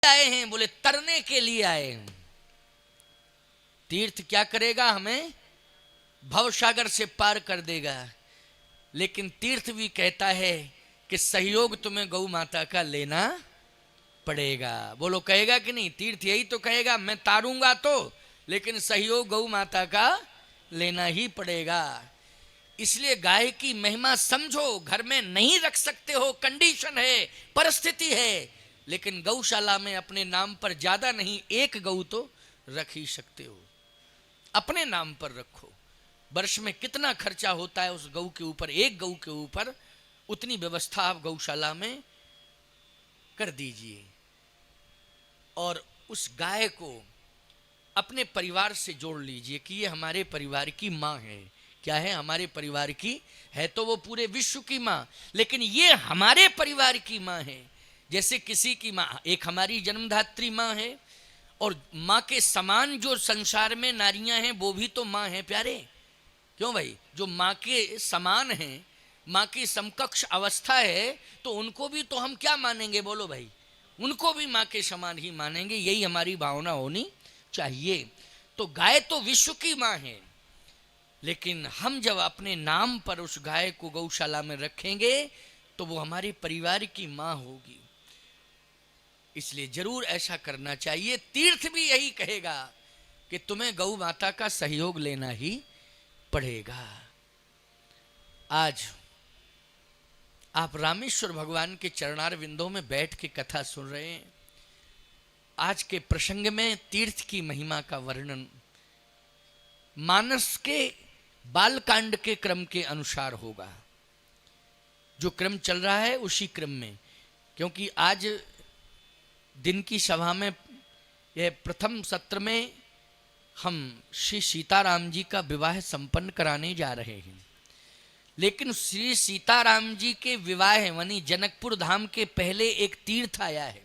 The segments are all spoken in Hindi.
आए हैं? बोले तरने के लिए आए हैं। तीर्थ क्या करेगा? हमें भवसागर से पार कर देगा। लेकिन तीर्थ भी कहता है कि सहयोग तुम्हें गौ माता का लेना पड़ेगा। बोलो कहेगा कि नहीं? तीर्थ यही तो कहेगा, मैं तारूंगा तो, लेकिन सहयोग गौ माता का लेना ही पड़ेगा। इसलिए गाय की महिमा समझो। घर में नहीं रख सकते हो, कंडीशन है, परिस्थिति है, लेकिन गौशाला में अपने नाम पर ज्यादा नहीं, एक गौ तो रख ही सकते हो। अपने नाम पर रखो। वर्ष में कितना खर्चा होता है उस गौ के ऊपर, एक गौ के ऊपर, उतनी व्यवस्था आप गौशाला में कर दीजिए। और उस गाय को अपने परिवार से जोड़ लीजिए कि ये हमारे परिवार की माँ है। क्या है? हमारे परिवार की है तो वो पूरे विश्व की माँ, लेकिन ये हमारे परिवार की माँ है। जैसे किसी की माँ, एक हमारी जन्मधात्री माँ है, और माँ के समान जो संसार में नारियां हैं वो भी तो माँ है प्यारे। क्यों भाई? जो माँ के समान हैं, माँ की समकक्ष अवस्था है, तो उनको भी तो हम क्या मानेंगे? बोलो भाई, उनको भी माँ के समान ही मानेंगे। यही हमारी भावना होनी चाहिए। तो गाय तो विश्व की माँ है, लेकिन हम जब अपने नाम पर उस गाय को गौशाला में रखेंगे तो वो हमारे परिवार की माँ होगी। इसलिए जरूर ऐसा करना चाहिए। तीर्थ भी यही कहेगा कि तुम्हें गौ माता का सहयोग लेना ही पड़ेगा। आज आप रामेश्वर भगवान के चरणार विंदों में बैठ के कथा सुन रहे हैं। आज के प्रसंग में तीर्थ की महिमा का वर्णन मानस के बालकांड के क्रम के अनुसार होगा। जो क्रम चल रहा है उसी क्रम में, क्योंकि आज दिन की सभा में यह प्रथम सत्र में हम श्री सीताराम जी का विवाह संपन्न कराने जा रहे हैं। लेकिन श्री सीताराम जी के विवाह यानी जनकपुर धाम के पहले एक तीर्थ आया है,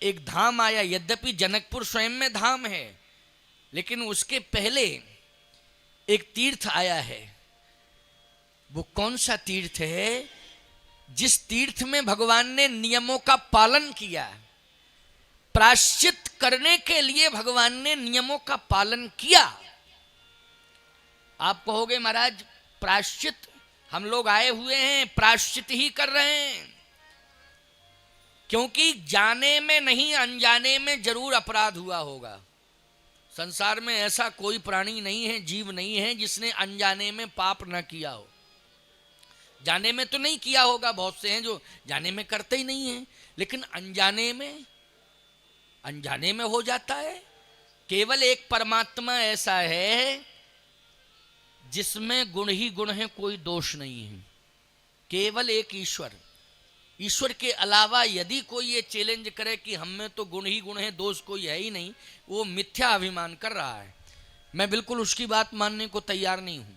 एक धाम आया। यद्यपि जनकपुर स्वयं में धाम है, लेकिन उसके पहले एक तीर्थ आया है। वो कौन सा तीर्थ है? जिस तीर्थ में भगवान ने नियमों का पालन किया। प्रायश्चित करने के लिए भगवान ने नियमों का पालन किया। आप कहोगे महाराज प्रायश्चित, हम लोग आए हुए हैं प्रायश्चित ही कर रहे हैं, क्योंकि जाने में नहीं अनजाने में जरूर अपराध हुआ होगा। संसार में ऐसा कोई प्राणी नहीं है, जीव नहीं है जिसने अनजाने में पाप न किया हो। जाने में तो नहीं किया होगा, बहुत से हैं जो जाने में करते ही नहीं हैं, लेकिन अनजाने में हो जाता है। केवल एक परमात्मा ऐसा है जिसमें गुण ही गुण है, कोई दोष नहीं है। केवल एक ईश्वर। ईश्वर के अलावा यदि कोई ये चैलेंज करे कि हम में तो गुण ही गुण है, दोष कोई है ही नहीं, वो मिथ्या अभिमान कर रहा है। मैं बिल्कुल उसकी बात मानने को तैयार नहीं हूं।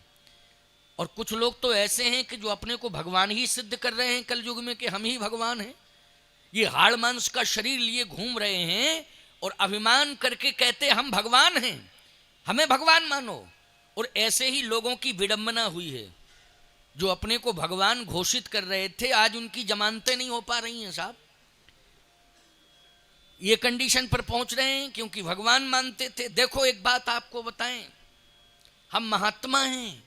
और कुछ लोग तो ऐसे हैं कि जो अपने को भगवान ही सिद्ध कर रहे हैं कलयुग में कि हम ही भगवान हैं। ये हाड़ मांस का शरीर लिए घूम रहे हैं और अभिमान करके कहते हम भगवान हैं, हमें भगवान मानो। और ऐसे ही लोगों की विडंबना हुई है जो अपने को भगवान घोषित कर रहे थे, आज उनकी जमानतें नहीं हो पा रही हैं साहब। ये कंडीशन पर पहुंच रहे हैं क्योंकि भगवान मानते थे। देखो एक बात आपको बताएं, हम महात्मा हैं,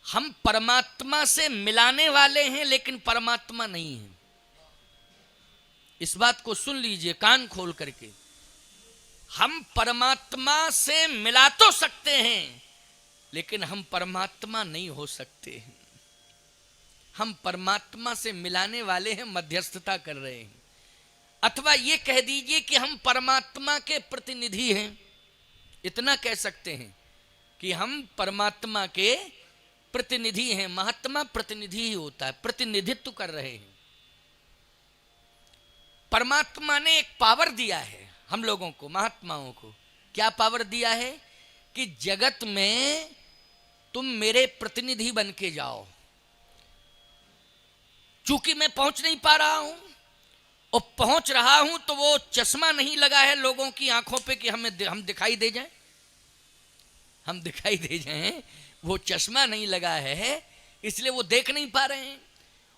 हम परमात्मा से मिलाने वाले हैं, लेकिन परमात्मा नहीं है। इस बात को सुन लीजिए कान खोल करके। हम परमात्मा से मिला तो सकते हैं, लेकिन हम परमात्मा नहीं हो सकते हैं। हम परमात्मा से मिलाने वाले हैं, मध्यस्थता कर रहे हैं। अथवा ये कह दीजिए कि हम परमात्मा के प्रतिनिधि हैं। इतना कह सकते हैं कि हम परमात्मा के प्रतिनिधि हैं। महात्मा प्रतिनिधि ही होता है, प्रतिनिधित्व कर रहे हैं। परमात्मा ने एक पावर दिया है हम लोगों को, महात्माओं को। क्या पावर दिया है? कि जगत में तुम मेरे प्रतिनिधि बन के जाओ। चूंकि मैं पहुंच नहीं पा रहा हूं और पहुंच रहा हूं तो वो चश्मा नहीं लगा है लोगों की आंखों पे कि हम दिखाई दे जाएं, हम दिखाई दे जाएं। वो चश्मा नहीं लगा है, इसलिए वो देख नहीं पा रहे हैं।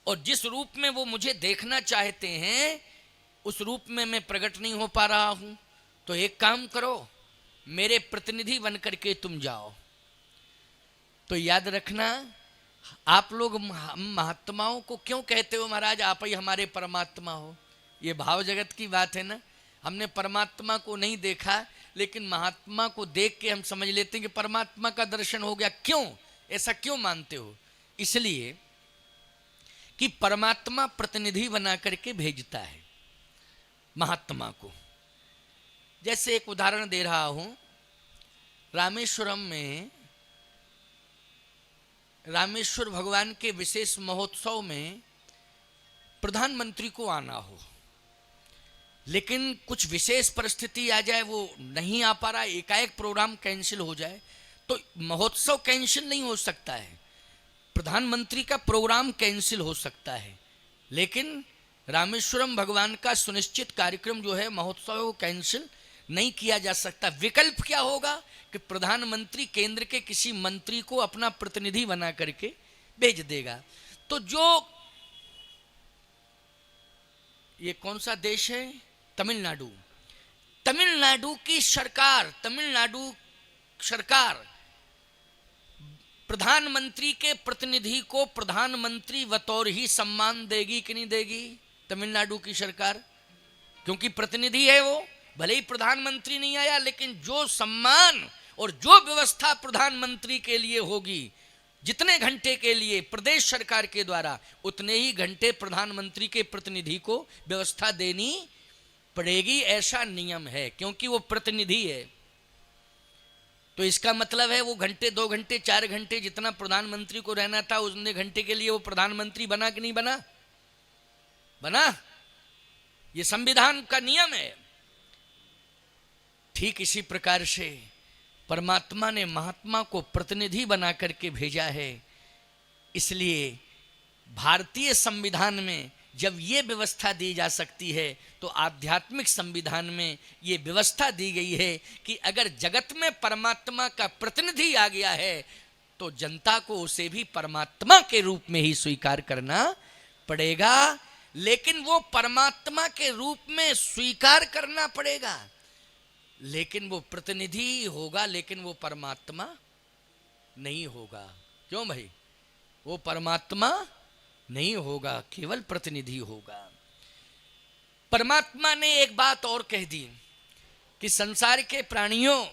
और जिस रूप में वो मुझे देखना चाहते हैं उस रूप में मैं प्रकट नहीं हो पा रहा हूं, तो एक काम करो, मेरे प्रतिनिधि बनकर के तुम जाओ। तो याद रखना, आप लोग महात्माओं को क्यों कहते हो महाराज आप ही हमारे परमात्मा हो? ये भाव जगत की बात है ना। हमने परमात्मा को नहीं देखा, लेकिन महात्मा को देख के हम समझ लेते हैं कि परमात्मा का दर्शन हो गया। क्यों ऐसा क्यों मानते हो? इसलिए कि परमात्मा प्रतिनिधि बना करके भेजता है महात्मा को। जैसे एक उदाहरण दे रहा हूं, रामेश्वरम में रामेश्वर भगवान के विशेष महोत्सव में प्रधानमंत्री को आना हो, लेकिन कुछ विशेष परिस्थिति आ जाए, वो नहीं आ पा रहा, एकाएक प्रोग्राम कैंसिल हो जाए, तो महोत्सव कैंसिल नहीं हो सकता है, प्रधानमंत्री का प्रोग्राम कैंसिल हो सकता है, लेकिन रामेश्वरम भगवान का सुनिश्चित कार्यक्रम जो है महोत्सव वो कैंसिल नहीं किया जा सकता। विकल्प क्या होगा कि प्रधानमंत्री केंद्र के किसी मंत्री को अपना प्रतिनिधि बना करके भेज देगा। तो जो ये कौन सा देश है? तमिलनाडु। तमिलनाडु की सरकार, तमिलनाडु सरकार प्रधानमंत्री के प्रतिनिधि को प्रधानमंत्री बतौर ही सम्मान देगी कि नहीं देगी? तमिलनाडु की सरकार, क्योंकि प्रतिनिधि है वो, भले ही प्रधानमंत्री नहीं आया, लेकिन जो सम्मान और जो व्यवस्था प्रधानमंत्री के लिए होगी, जितने घंटे के लिए प्रदेश सरकार के द्वारा, उतने ही घंटे प्रधानमंत्री के प्रतिनिधि को व्यवस्था देनी पड़ेगी। ऐसा नियम है, क्योंकि वो प्रतिनिधि है। तो इसका मतलब है वो घंटे, 2 घंटे, 4 घंटे जितना प्रधानमंत्री को रहना था, उतने घंटे के लिए वो प्रधानमंत्री बना कि नहीं बना? बना। ये संविधान का नियम है। ठीक इसी प्रकार से परमात्मा ने महात्मा को प्रतिनिधि बना करके भेजा है। इसलिए भारतीय संविधान में जब ये व्यवस्था दी जा सकती है, तो आध्यात्मिक संविधान में ये व्यवस्था दी गई है कि अगर जगत में परमात्मा का प्रतिनिधि आ गया है, तो जनता को उसे भी परमात्मा के रूप में ही स्वीकार करना पड़ेगा। लेकिन वो परमात्मा के रूप में स्वीकार करना पड़ेगा, लेकिन वो प्रतिनिधि होगा, लेकिन वो परमात्मा नहीं होगा। क्यों भाई? वो परमात्मा नहीं होगा, केवल प्रतिनिधि होगा। परमात्मा ने एक बात और कह दी कि संसार के प्राणियों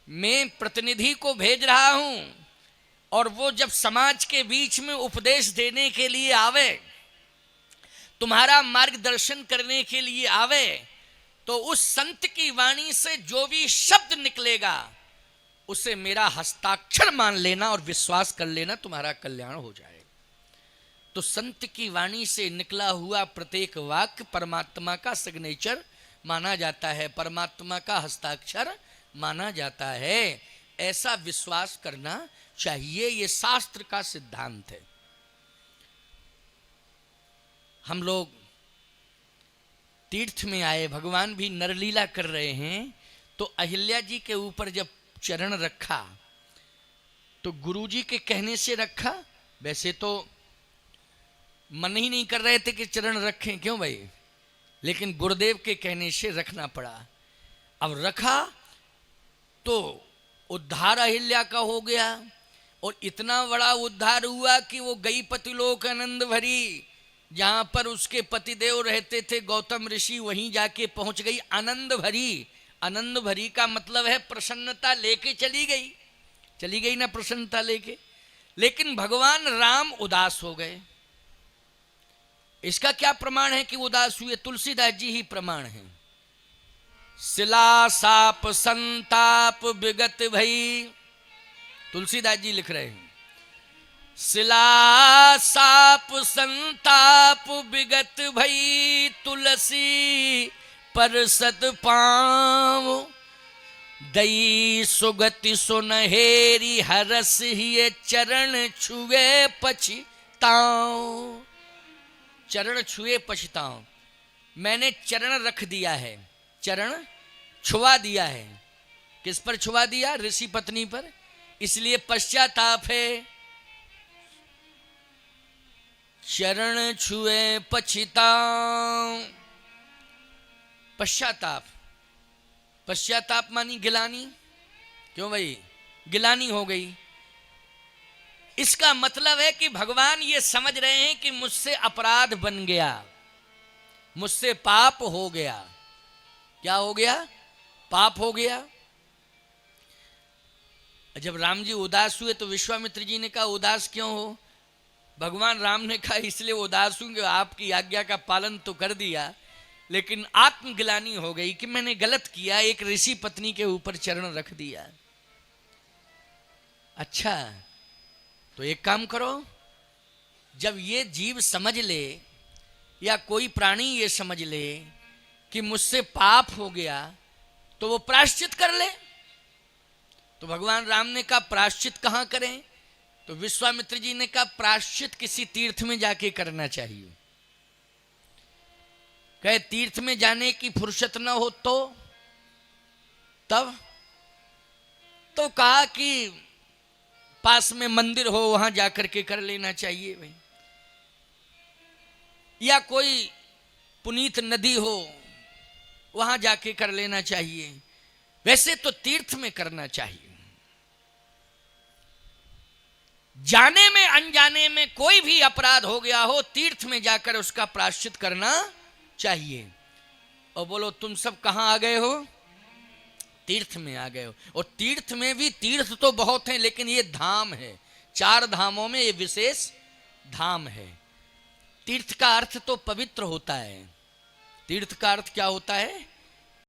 में प्रतिनिधि को भेज रहा हूं, और वो जब समाज के बीच में उपदेश देने के लिए आवे, तुम्हारा मार्गदर्शन करने के लिए आवे, तो उस संत की वाणी से जो भी शब्द निकलेगा, उसे मेरा हस्ताक्षर मान लेना और विश्वास कर लेना, तुम्हारा कल्याण हो जाए। तो संत की वाणी से निकला हुआ प्रत्येक वाक्य परमात्मा का सिग्नेचर माना जाता है, परमात्मा का हस्ताक्षर माना जाता है। ऐसा विश्वास करना चाहिए, ये शास्त्र का सिद्धांत है। हम लोग तीर्थ में आए, भगवान भी नरलीला कर रहे हैं, तो अहिल्या जी के ऊपर जब चरण रखा, तो गुरुजी के कहने से रखा। वैसे तो मन ही नहीं कर रहे थे कि चरण रखें, क्यों भाई, लेकिन गुरुदेव के कहने से रखना पड़ा। अब रखा तो उद्धार अहिल्या का हो गया, और इतना बड़ा उद्धार हुआ कि वो गई पतिलोक आनंद भरी, जहां पर उसके पतिदेव रहते थे गौतम ऋषि, वहीं जाके पहुंच गई आनंद भरी। आनंद भरी का मतलब है प्रसन्नता लेके चली गई ना, प्रसन्नता लेके। लेकिन भगवान राम उदास हो गए। इसका क्या प्रमाण है कि उदास हुए? तुलसीदास जी ही प्रमाण है। शिला साप संताप विगत भई, तुलसीदास जी लिख रहे हैं, शिला साप संताप विगत भई, तुलसी पर सत पाँव, दई सुगति सुनहेरी, हरस ही चरण छुए पछताओ। चरण छुए पछताओ, मैंने चरण रख दिया है, चरण छुआ दिया है। किस पर छुआ दिया? ऋषि पत्नी पर, इसलिए पश्चाताप है। चरण छुए पछताओ, पश्चाताप, पश्चाताप मानी गिलानी, क्यों भाई गिलानी हो गई। इसका मतलब है कि भगवान ये समझ रहे हैं कि मुझसे अपराध बन गया, मुझसे पाप हो गया। क्या हो गया? पाप हो गया। जब राम जी उदास हुए तो विश्वामित्र जी ने कहा उदास क्यों हो? भगवान राम ने कहा इसलिए उदास हूं कि आपकी आज्ञा का पालन तो कर दिया, लेकिन आत्मग्लानि हो गई कि मैंने गलत किया, एक ऋषि पत्नी के ऊपर चरण रख दिया। अच्छा, तो एक काम करो, जब ये जीव समझ ले या कोई प्राणी ये समझ ले कि मुझसे पाप हो गया, तो वो प्रायश्चित कर ले। तो भगवान राम ने कहा प्रायश्चित कहां करें? तो विश्वामित्र जी ने कहा प्रायश्चित किसी तीर्थ में जाके करना चाहिए। कहे तीर्थ में जाने की फुर्सत न हो तब तो कहा कि पास में मंदिर हो वहां जाकर के कर लेना चाहिए भाई, या कोई पुनीत नदी हो वहां जाके कर लेना चाहिए। वैसे तो तीर्थ में करना चाहिए। जाने में अनजाने में कोई भी अपराध हो गया हो, तीर्थ में जाकर उसका प्रायश्चित करना चाहिए। और बोलो तुम सब कहां आ गए हो? तीर्थ में आ गए हो। और तीर्थ में भी तीर्थ तो बहुत हैं, लेकिन ये धाम है, 4 धामों में ये विशेष धाम है। तीर्थ का अर्थ तो पवित्र होता है। तीर्थ का अर्थ क्या होता है?